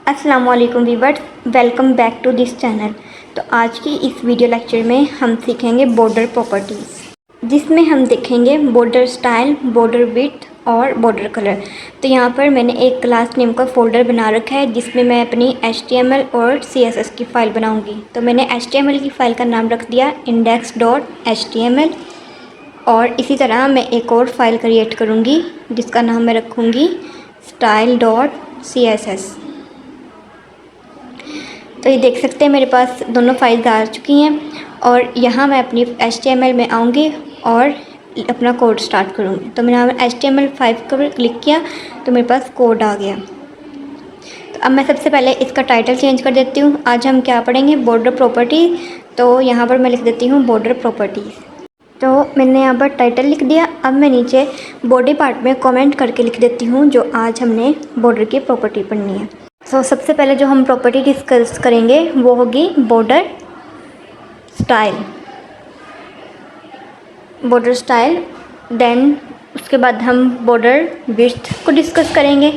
अस्सलाम वालेकुम viewers, welcome back to this channel. तो आज की इस वीडियो लेक्चर में हम सीखेंगे बॉर्डर प्रॉपर्टीज़, जिसमें हम देखेंगे बॉर्डर स्टाइल, बॉर्डर विड्थ और बॉर्डर कलर। तो यहाँ पर मैंने एक क्लास नेम का फ़ोल्डर बना रखा है जिसमें मैं अपनी HTML और CSS की फ़ाइल बनाऊँगी। तो मैंने HTML की फ़ाइल का नाम रख दिया index.html, और इसी तरह मैं एक और फाइल क्रिएट करूँगी जिसका नाम मैं रखूँगी style.css। तो ये देख सकते हैं मेरे पास दोनों फाइल्स आ चुकी हैं, और यहाँ मैं अपनी HTML में आऊँगी और अपना कोड स्टार्ट करूँगी। तो मैंने यहाँ HTML5 पर क्लिक किया तो मेरे पास कोड आ गया। तो अब मैं सबसे पहले इसका टाइटल चेंज कर देती हूँ। आज हम क्या पढ़ेंगे? Border property. तो यहाँ पर मैं लिख देती हूँ बॉर्डर प्रॉपर्टीज़। तो मैंने यहाँ पर टाइटल लिख दिया। अब मैं नीचे बॉडी पार्ट में कमेंट करके लिख देती हूँ जो आज हमने बॉर्डर की प्रॉपर्टी पढ़नी है। तो सबसे पहले जो हम प्रॉपर्टी डिस्कस करेंगे वो होगी border style. Border style, then उसके बाद हम बॉर्डर विड्थ को डिस्कस करेंगे,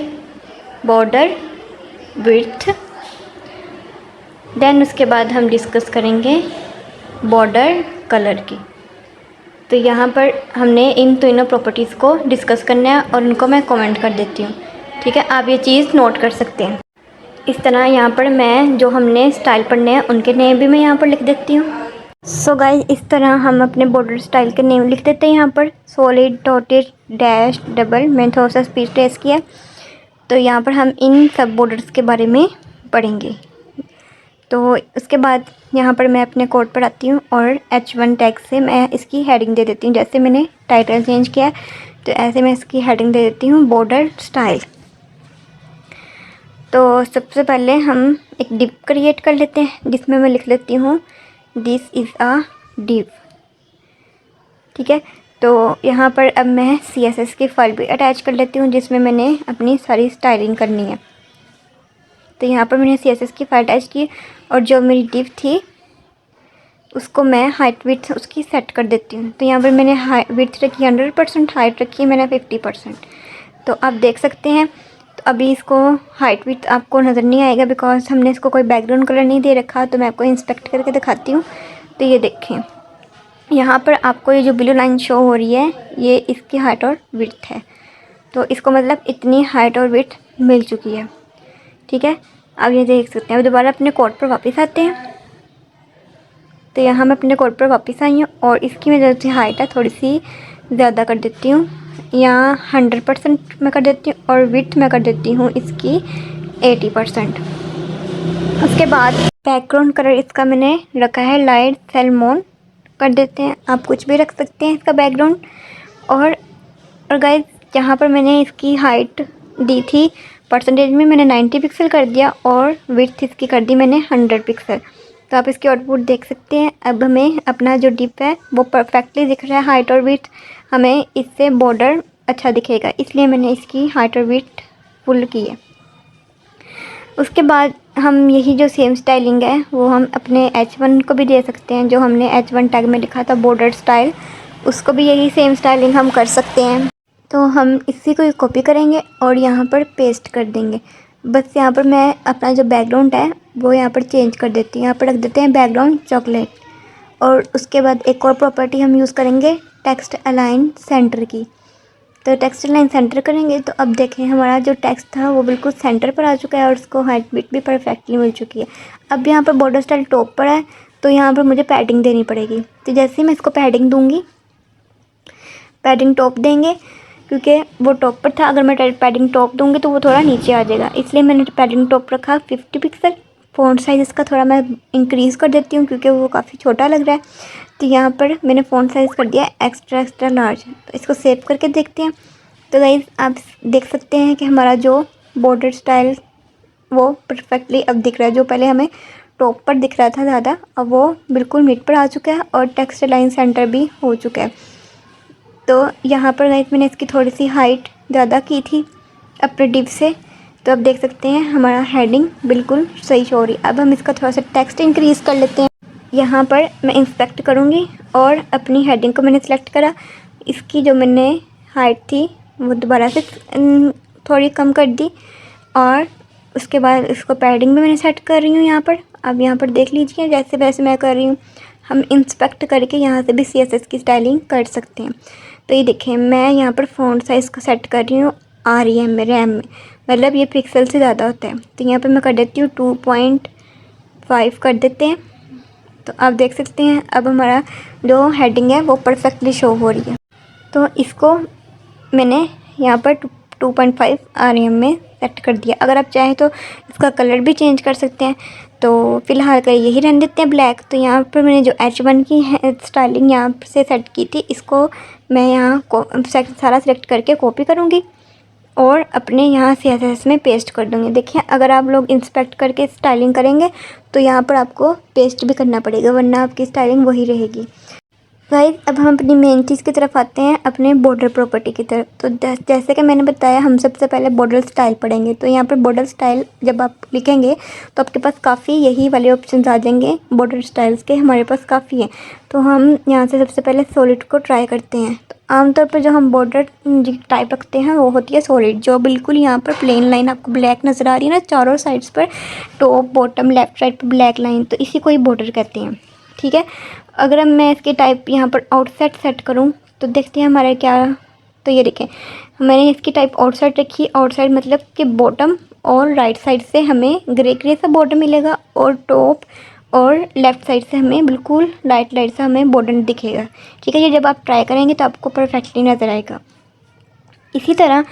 बॉर्डर विड्थ। देन उसके बाद हम डिस्कस करेंगे बॉर्डर कलर की। तो यहाँ पर हमने इन तीनों प्रॉपर्टीज़ को डिस्कस करना है और उनको मैं कमेंट कर देती हूँ। ठीक है, आप ये चीज़ नोट कर सकते हैं। इस तरह यहाँ पर मैं जो हमने स्टाइल पढ़ने हैं उनके नेम भी मैं यहाँ पर लिख देती हूँ। सो गाइस, इस तरह हम अपने बॉर्डर स्टाइल के नेम लिख देते हैं यहाँ पर। Solid, dotted, dash, double. मैंने थोड़ा सा स्पीड टेस्ट किया। तो यहाँ पर हम इन सब बॉर्डर्स के बारे में पढ़ेंगे। तो उसके बाद यहाँ पर मैं अपने कोड पर आती हूँ और H1 टैग से मैं इसकी हेडिंग दे देती हूँ। जैसे मैंने टाइटल चेंज किया है तो ऐसे मैं इसकी हेडिंग दे देती हूँ बॉर्डर स्टाइल। तो सबसे पहले हम एक डिव क्रिएट कर लेते हैं जिसमें मैं लिख लेती हूँ दिस इज़ अ डिव। ठीक है, तो यहाँ पर अब मैं CSS की फाइल भी अटैच कर लेती हूँ जिसमें मैंने अपनी सारी स्टाइलिंग करनी है। तो यहाँ पर मैंने CSS की फाइल अटैच की और जो मेरी डिव थी उसको मैं हाइट विड्थ उसकी सेट कर देती हूँ। तो यहाँ पर मैंने विड्थ रखी 100%, हाइट रखी मैंने 50%। तो आप देख सकते हैं। तो अभी इसको हाइट विड्थ आपको नज़र नहीं आएगा बिकॉज हमने इसको कोई बैकग्राउंड कलर नहीं दे रखा। तो मैं आपको इंस्पेक्ट करके दिखाती हूँ। तो ये देखें, यहाँ पर आपको ये जो ब्लू लाइन शो हो रही है ये इसकी हाइट और विड्थ है। तो इसको मतलब इतनी हाइट और विड्थ मिल चुकी है। ठीक है, अब ये देख सकते हैं। अब दोबारा अपने कोड पर वापस आते हैं। तो यहाँ मैं अपने कोड पर वापस आई हूँ और इसकी मैं जो हाइट है थोड़ी सी ज़्यादा कर देती हूँ। यहाँ 100% मैं कर देती हूँ और विड्थ मैं कर देती हूँ इसकी 80%। उसके बाद बैकग्राउंड कलर इसका मैंने रखा है लाइट सैल्मोन कर देते हैं। आप कुछ भी रख सकते हैं इसका बैकग्राउंड। और गाइस, यहाँ पर मैंने इसकी हाइट दी थी परसेंटेज में, मैंने 90 पिक्सल कर दिया और विड्थ इसकी कर दी मैंने 100 पिक्सल। तो आप इसकी आउटपुट देख सकते हैं। अब हमें अपना जो डिप है वो परफेक्टली दिख रहा है हाइट और विड्थ। हमें इससे बॉर्डर अच्छा दिखेगा, इसलिए मैंने इसकी हाइट और विड्थ फुल की है। उसके बाद हम यही जो सेम स्टाइलिंग है वो हम अपने H1 को भी दे सकते हैं। जो हमने H1 टैग में लिखा था बॉर्डर स्टाइल, उसको भी यही सेम स्टाइलिंग हम कर सकते हैं। तो हम इसी को कॉपी करेंगे और यहाँ पर पेस्ट कर देंगे। बस यहाँ पर मैं अपना जो बैकग्राउंड है वो यहाँ पर चेंज कर देती हूँ। यहाँ पर रख देते हैं बैकग्राउंड चॉकलेट। और उसके बाद एक और प्रॉपर्टी हम यूज़ करेंगे टेक्स्ट अलाइन सेंटर की। तो टेक्स्ट अलाइन सेंटर करेंगे तो अब देखें हमारा जो टेक्स्ट था वो बिल्कुल सेंटर पर आ चुका है और उसको हाइट विड्थ भी परफेक्टली मिल चुकी है। अब यहाँ पर बॉर्डर स्टाइल टॉप पर है तो यहाँ पर मुझे पैडिंग देनी पड़ेगी। तो जैसे ही मैं इसको पैडिंग दूँगी, पैडिंग टॉप देंगे क्योंकि वो टॉप पर था। अगर मैं पैडिंग टॉप दूंगी तो वो थोड़ा नीचे आ जाएगा, इसलिए मैंने पैडिंग टॉप रखा 50 पिक्सल। फ़ॉन्ट साइज़ इसका थोड़ा मैं इंक्रीज़ कर देती हूँ क्योंकि वो काफ़ी छोटा लग रहा है। तो यहाँ पर मैंने फ़ॉन्ट साइज़ कर दिया एक्स्ट्रा लार्ज। तो इसको सेव करके देखते हैं। तो गाइस, आप देख सकते हैं कि हमारा जो बॉर्डर स्टाइल वो परफेक्टली अब दिख रहा है। जो पहले हमें टॉप पर दिख रहा था ज़्यादा, अब वो बिल्कुल मिड पर आ चुका है और टेक्स्ट लाइन सेंटर भी हो चुका है। तो यहाँ पर गाइस मैंने इसकी थोड़ी सी हाइट ज़्यादा की थी अपने डिव से। तो अब देख सकते हैं हमारा हेडिंग बिल्कुल सही हो रही है। अब हम इसका थोड़ा सा टेक्स्ट इंक्रीज़ कर लेते हैं। यहाँ पर मैं इंस्पेक्ट करूँगी और अपनी हेडिंग को मैंने सेलेक्ट करा। इसकी जो मैंने हाइट थी वो दोबारा से थोड़ी कम कर दी और उसके बाद इसको पैडिंग भी मैंने सेट कर रही हूँ यहाँ पर। अब यहाँ पर देख लीजिए जैसे वैसे मैं कर रही हूँ। हम इंस्पेक्ट करके यहाँ से भी CSS की स्टाइलिंग कर सकते हैं। तो ये देखें, मैं यहाँ पर फ़ॉन्ट साइज़ को सेट कर रही हूँ REM में, रैम में, मतलब ये पिक्सल से ज़्यादा होता है। तो यहाँ पर मैं कर देती हूँ 2.5 कर देते हैं। तो आप देख सकते हैं अब हमारा जो हेडिंग है वो परफेक्टली शो हो रही है। तो इसको मैंने यहाँ पर 2.5 REM में सेट कर दिया। अगर आप चाहें तो इसका कलर भी चेंज कर सकते हैं। तो फ़िलहाल का यही रहने देते हैं ब्लैक। तो यहाँ पर मैंने जो H1 की है स्टाइलिंग यहाँ से सेट की थी, इसको मैं यहाँ सारा सेलेक्ट करके कॉपी करूँगी और अपने यहाँ CSS में पेस्ट कर दूँगी। देखिए, अगर आप लोग इंस्पेक्ट करके स्टाइलिंग करेंगे तो यहाँ पर आपको पेस्ट भी करना पड़ेगा, वरना आपकी स्टाइलिंग वही रहेगी। गाइस, अब हम अपनी मेन चीज़ की तरफ आते हैं, अपने बॉर्डर प्रॉपर्टी की तरफ। तो जैसे कि मैंने बताया, हम सबसे पहले बॉर्डर स्टाइल पढ़ेंगे। तो यहाँ पर बॉर्डर स्टाइल जब आप लिखेंगे तो आपके पास काफ़ी यही वाले ऑप्शंस आ जाएंगे। बॉर्डर स्टाइल्स के हमारे पास काफ़ी हैं। तो हम यहाँ से सबसे पहले सॉलिड को ट्राई करते हैं। तो आमतौर पर जो हम बॉर्डर टाइप रखते हैं वो होती है सॉलिड, जो बिल्कुल यहाँ पर प्लेन लाइन आपको ब्लैक नज़र आ रही है ना चारों साइड्स पर, टॉप बॉटम लेफ्ट साइड पर ब्लैक लाइन, तो इसी को ही बॉर्डर कहते हैं। ठीक है, अगर अब मैं इसके टाइप यहाँ पर आउटसाइड सेट करूँ तो देखते हैं हमारे क्या। तो ये देखें, मैंने इसकी टाइप आउटसाइड रखी। आउटसाइड मतलब कि बॉटम और राइट साइड से हमें ग्रे ग्रे सा बॉर्डर मिलेगा और टॉप और लेफ़्ट साइड से हमें बिल्कुल लाइट लाइट सा हमें बॉर्डर दिखेगा। ठीक है, ये जब आप ट्राई करेंगे तो आपको परफेक्टली नज़र आएगा। इसी तरह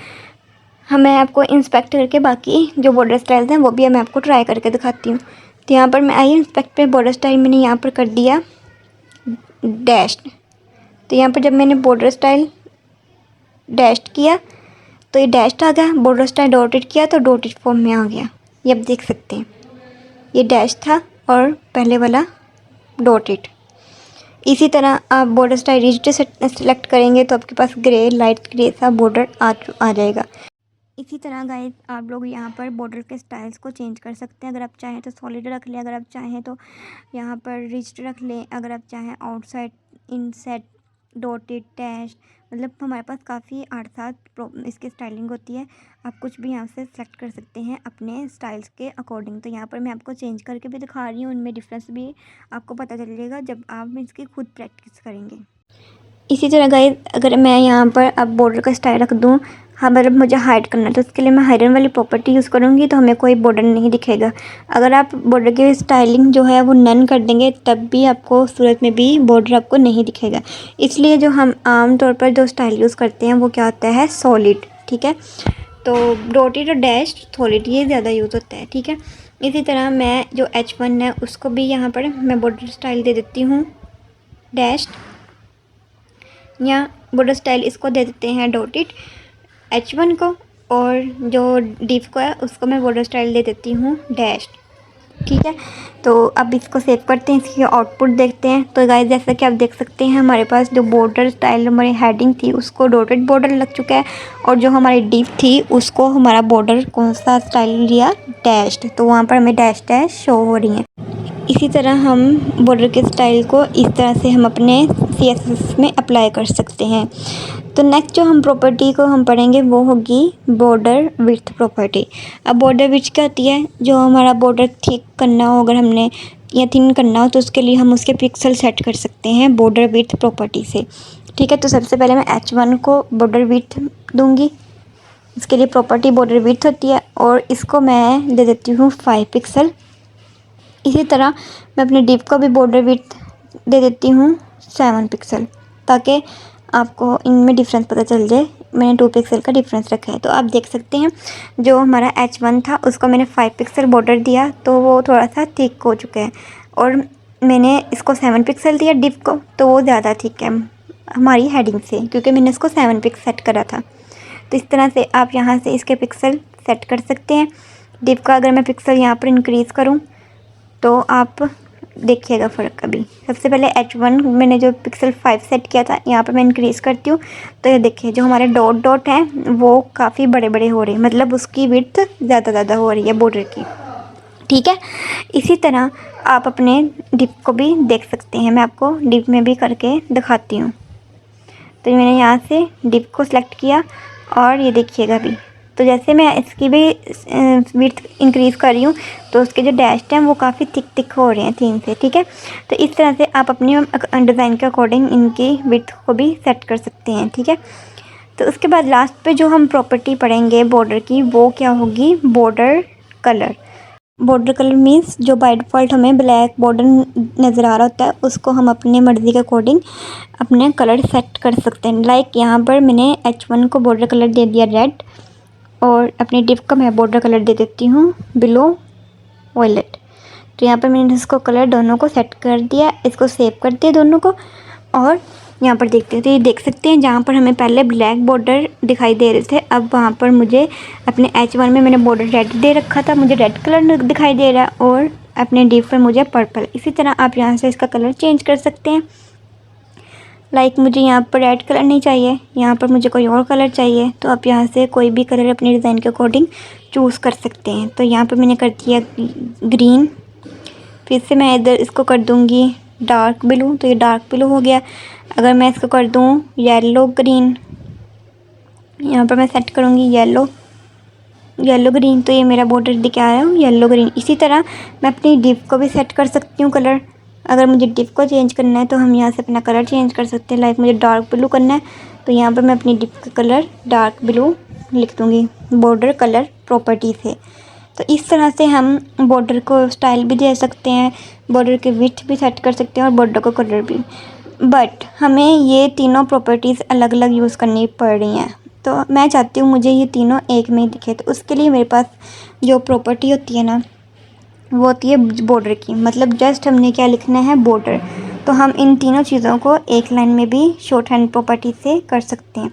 मैं आपको इंस्पेक्ट करके बाकी जो बॉर्डर स्टाइल्स हैं वो भी मैं आपको ट्राई करके दिखाती हूँ। तो यहाँ पर मैं आई इंस्पेक्ट पे बॉर्डर स्टाइल मैंने यहाँ पर कर दिया डैश्ड। तो यहाँ पर जब मैंने बॉर्डर स्टाइल डैश्ड किया तो ये डैश्ड आ गया। बॉर्डर स्टाइल डॉटेड किया तो डॉटेड फॉर्म में आ गया। ये आप देख सकते हैं, ये डैश था और पहले वाला डॉटेड। इसी तरह आप बॉर्डर स्टाइल रिज्ड सेलेक्ट करेंगे तो आपके पास ग्रे लाइट ग्रे सा बॉर्डर आ जाएगा। इसी तरह गाइस, आप लोग यहाँ पर बॉर्डर के स्टाइल्स को चेंज कर सकते हैं। अगर आप चाहें तो सॉलिड रख लें, अगर आप चाहें तो यहाँ पर रिज्ड रख लें, अगर आप चाहें आउटसाइड इनसेट डॉटेड डैश, मतलब हमारे पास काफ़ी 8-7 इसकी स्टाइलिंग होती है। आप कुछ भी यहाँ से सेलेक्ट कर सकते हैं अपने स्टाइल्स के अकॉर्डिंग। तो यहाँ पर मैं आपको चेंज करके भी दिखा रही हूँ, उनमें डिफरेंस भी आपको पता चलेगा जब आप इसकी खुद प्रैक्टिस करेंगे। इसी तरह गाइस, अगर मैं यहाँ पर अब बॉर्डर का स्टाइल रख दूँ, हाँ मतलब मुझे हाइड करना है तो उसके लिए मैं हाइडन वाली प्रॉपर्टी यूज़ करूँगी तो हमें कोई बॉर्डर नहीं दिखेगा। अगर आप बॉर्डर की स्टाइलिंग जो है वो नन कर देंगे तब भी आपको सूरत में भी बॉर्डर आपको नहीं दिखेगा। इसलिए जो हम आम तौर पर जो स्टाइल यूज़ करते हैं वो क्या होता है, सॉलिड। ठीक है, तो डॉटेड और डैश सॉलिड ये ज़्यादा यूज़ होता है। ठीक है, इसी तरह मैं जो H1 है उसको भी यहाँ पर मैं बॉर्डर स्टाइल दे देती हूँ डैश, या बॉर्डर स्टाइल इसको दे देते हैं डॉटेड H1 को, और जो डिव को है उसको मैं बॉर्डर स्टाइल दे देती हूँ डैश। ठीक है, तो अब इसको सेव करते हैं, इसकी आउटपुट देखते हैं। तो गाइस, जैसा कि आप देख सकते हैं हमारे पास जो बॉर्डर स्टाइल हमारी हेडिंग थी उसको डॉटेड बॉर्डर लग चुका है, और जो हमारी डिव थी उसको हमारा बॉर्डर कौन सा स्टाइल लिया, डैश्ड। तो वहाँ पर हमें डैश डैश शो हो रही हैं। इसी तरह हम बॉर्डर के स्टाइल को इस तरह से हम अपने CSS में अप्लाई कर सकते हैं। तो नेक्स्ट जो हम प्रॉपर्टी को हम पढ़ेंगे वो होगी बॉर्डर विड्थ प्रॉपर्टी। अब बॉर्डर विड्थ क्या होती है, जो हमारा बॉर्डर थिक करना हो अगर हमने या थिन करना हो तो उसके लिए हम उसके पिक्सल सेट कर सकते हैं बॉर्डर विड्थ प्रॉपर्टी से। ठीक है, तो सबसे पहले मैं H1 को बॉर्डर विड्थ दूँगी। इसके लिए प्रॉपर्टी बॉर्डर विड्थ होती है और इसको मैं दे देती हूँ 5 पिक्सल। इसी तरह मैं अपने डिव को भी बॉर्डर विड्थ दे देती हूँ 7 पिक्सल, ताकि आपको इनमें डिफरेंस पता चल जाए। मैंने 2 पिक्सल का डिफरेंस रखा है। तो आप देख सकते हैं जो हमारा H1 था उसको मैंने 5 पिक्सल बॉर्डर दिया तो वो थोड़ा सा थिक हो चुका है, और मैंने इसको 7 पिक्सल दिया डिव को तो वो ज़्यादा थिक है हमारी हेडिंग से, क्योंकि मैंने इसको 7 पिक्सल सेट करा था। तो इस तरह से आप यहाँ से इसके पिक्सल सेट कर सकते हैं। डिव का अगर मैं पिक्सल यहाँ पर इंक्रीज़ करूँ तो आप देखिएगा फ़र्क। अभी सबसे पहले H1 मैंने जो पिक्सल 5 सेट किया था, यहाँ पर मैं इंक्रीज़ करती हूँ तो ये देखिए जो हमारे डॉट डॉट हैं वो काफ़ी बड़े बड़े हो रहे हैं, मतलब उसकी विड्थ ज़्यादा हो रही है बॉर्डर की। ठीक है, इसी तरह आप अपने डिप को भी देख सकते हैं। मैं आपको डिप में भी करके दिखाती हूँ। तो मैंने यहाँ से डिप को सिलेक्ट किया और ये देखिएगा अभी, तो जैसे मैं इसकी भी विड्थ इंक्रीज़ कर रही हूँ तो उसके जो डैश हैं वो काफ़ी थिक हो रहे हैं 3 से, ठीक है। तो इस तरह से आप अपनी डिज़ाइन के अकॉर्डिंग इनकी विड्थ को भी सेट कर सकते हैं, ठीक है। तो उसके बाद लास्ट पे जो हम प्रॉपर्टी पढ़ेंगे बॉर्डर की, वो क्या होगी, border colour. Border colour means जो बाय डिफ़ॉल्ट हमें ब्लैक बॉर्डर नज़र आ रहा होता है उसको हम अपने मर्ज़ी के अकॉर्डिंग अपने कलर सेट कर सकते हैं। लाइक यहाँ पर मैंने H1 को बॉर्डर कलर दे दिया रेड, और अपनी डिप का मैं बॉर्डर कलर दे देती हूँ ब्लू वॉयलेट। तो यहाँ पर मैंने इसको कलर दोनों को सेट कर दिया, इसको सेव कर दिया दोनों को। और यहाँ पर देखते हैं तो ये देख सकते हैं जहाँ पर हमें पहले ब्लैक बॉर्डर दिखाई दे रहे थे, अब वहाँ पर मुझे अपने H1 में मैंने बॉर्डर रेड दे रखा था, मुझे रेड कलर दिखाई दे रहा है, और अपने डिप पर मुझे पर्पल। इसी तरह आप यहाँ से इसका कलर चेंज कर सकते हैं। लाइक मुझे यहाँ पर रेड कलर नहीं चाहिए, यहाँ पर मुझे कोई और कलर चाहिए, तो आप यहाँ से कोई भी कलर अपनी डिज़ाइन के अकॉर्डिंग चूज़ कर सकते हैं। तो यहाँ पर मैंने कर दिया ग्रीन, फिर से मैं इधर इसको कर दूँगी डार्क ब्लू, तो ये डार्क ब्लू हो गया। अगर मैं इसको कर दूँ येलो ग्रीन, यहाँ पर मैं सेट करूँगी येलो ग्रीन, तो ये मेरा बॉर्डर दिखा है येलो ग्रीन। इसी तरह मैं अपनी डिप को भी सेट कर सकती हूँ कलर। अगर मुझे डिप को चेंज करना है तो हम यहाँ से अपना कलर चेंज कर सकते हैं। लाइक मुझे डार्क ब्लू करना है तो यहाँ पर मैं अपनी डिप का कलर डार्क ब्लू लिख दूँगी बॉर्डर कलर प्रॉपर्टी से। तो इस तरह से हम बॉर्डर को स्टाइल भी दे सकते हैं, बॉर्डर के विड्थ भी सेट कर सकते हैं और बॉर्डर को कलर भी। बट हमें ये तीनों प्रॉपर्टीज़ अलग अलग यूज़ करनी पड़ रही हैं, तो मैं चाहती हूँ मुझे ये तीनों एक में ही दिखे। तो उसके लिए मेरे पास जो प्रॉपर्टी होती है ना, वो होती है बॉर्डर की। मतलब जस्ट हमने क्या लिखना है, बॉर्डर। तो हम इन तीनों चीज़ों को एक लाइन में भी शॉर्ट हैंड प्रॉपर्टी से कर सकते हैं।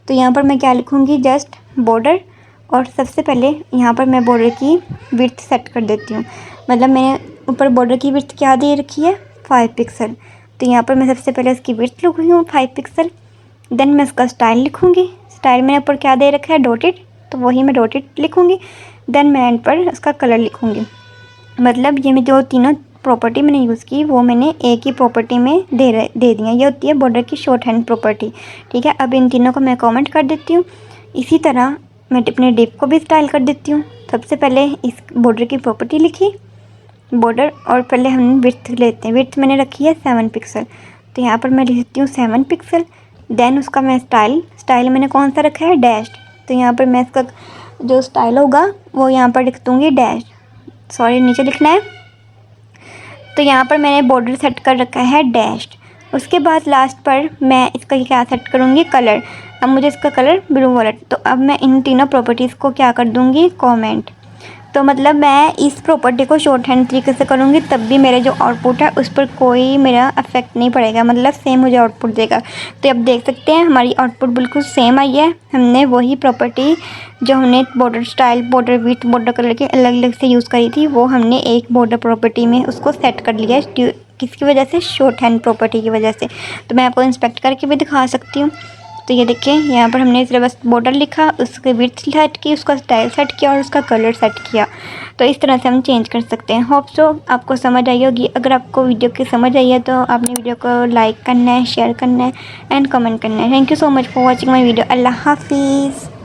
तो यहाँ पर मैं क्या लिखूँगी, जस्ट बॉर्डर, और सबसे पहले यहाँ पर मैं बॉर्डर की विड्थ सेट कर देती हूँ। मतलब मैंने ऊपर बॉर्डर की विड्थ क्या दे रखी है, 5 पिक्सल। तो यहाँ पर मैं सबसे पहले इसकी विड्थ लिख रही हूँ 5 पिक्सल। देन मैं इसका स्टाइल लिखूँगी। स्टाइल मैंने ऊपर क्या दे रखा है, डॉटेड, तो वही मैं डॉटेड लिखूँगी। देन मैं एंड पर इसका कलर लिखूँगी। मतलब ये मैं जो तीनों प्रॉपर्टी मैंने यूज़ की वो मैंने एक ही प्रॉपर्टी में दे दी है। ये होती है बॉर्डर की शॉर्ट हैंड प्रॉपर्टी, ठीक है। अब इन तीनों को मैं कमेंट कर देती हूँ। इसी तरह मैं अपने डिप को भी स्टाइल कर देती हूँ। सबसे पहले इस बॉर्डर की प्रॉपर्टी लिखी बॉर्डर, और पहले हम विड्थ लेते हैं। विड्थ मैंने रखी है 7 पिक्सल, तो यहाँ पर मैं लिख देती हूँ 7 पिक्सल। देन उसका मैं स्टाइल मैंने कौन सा रखा है, डैश। तो यहाँ पर मैं इसका जो स्टाइल होगा वो यहाँ पर लिख दूँगी डैश, सॉरी नीचे लिखना है। तो यहाँ पर मैंने बॉर्डर सेट कर रखा है डैश। उसके बाद लास्ट पर मैं इसका क्या सेट करूँगी, कलर। अब मुझे इसका कलर ब्लू वॉलेट। तो अब मैं इन तीनों प्रॉपर्टीज़ को क्या कर दूँगी, कमेंट। तो मतलब मैं इस प्रॉपर्टी को शॉर्ट हैंड तरीके से करूँगी, तब भी मेरे जो आउटपुट है उस पर कोई मेरा इफेक्ट नहीं पड़ेगा, मतलब सेम मुझे आउटपुट देगा। तो अब देख सकते हैं हमारी आउटपुट बिल्कुल सेम आई है। हमने वही प्रॉपर्टी जो हमने border style, border width, border colour के अलग अलग से यूज़ करी थी, वो हमने एक बॉर्डर प्रॉपर्टी में उसको सेट कर लिया है। किसकी वजह से, शॉर्ट हैंड प्रॉपर्टी की वजह से। तो मैं आपको इंस्पेक्ट करके भी दिखा सकती हूँ। तो ये देखिए यहाँ पर हमने सिर्फ बस बॉर्डर लिखा, उसके विड्थ सेट की, उसका स्टाइल सेट किया और उसका कलर सेट किया। तो इस तरह से हम चेंज कर सकते हैं। होप सो आपको समझ आई होगी। अगर आपको वीडियो की समझ आई है तो आपने वीडियो को लाइक करना है, शेयर करना है एंड कमेंट करना है। Thank you so much for watching my video. अल्लाह हाफिज़।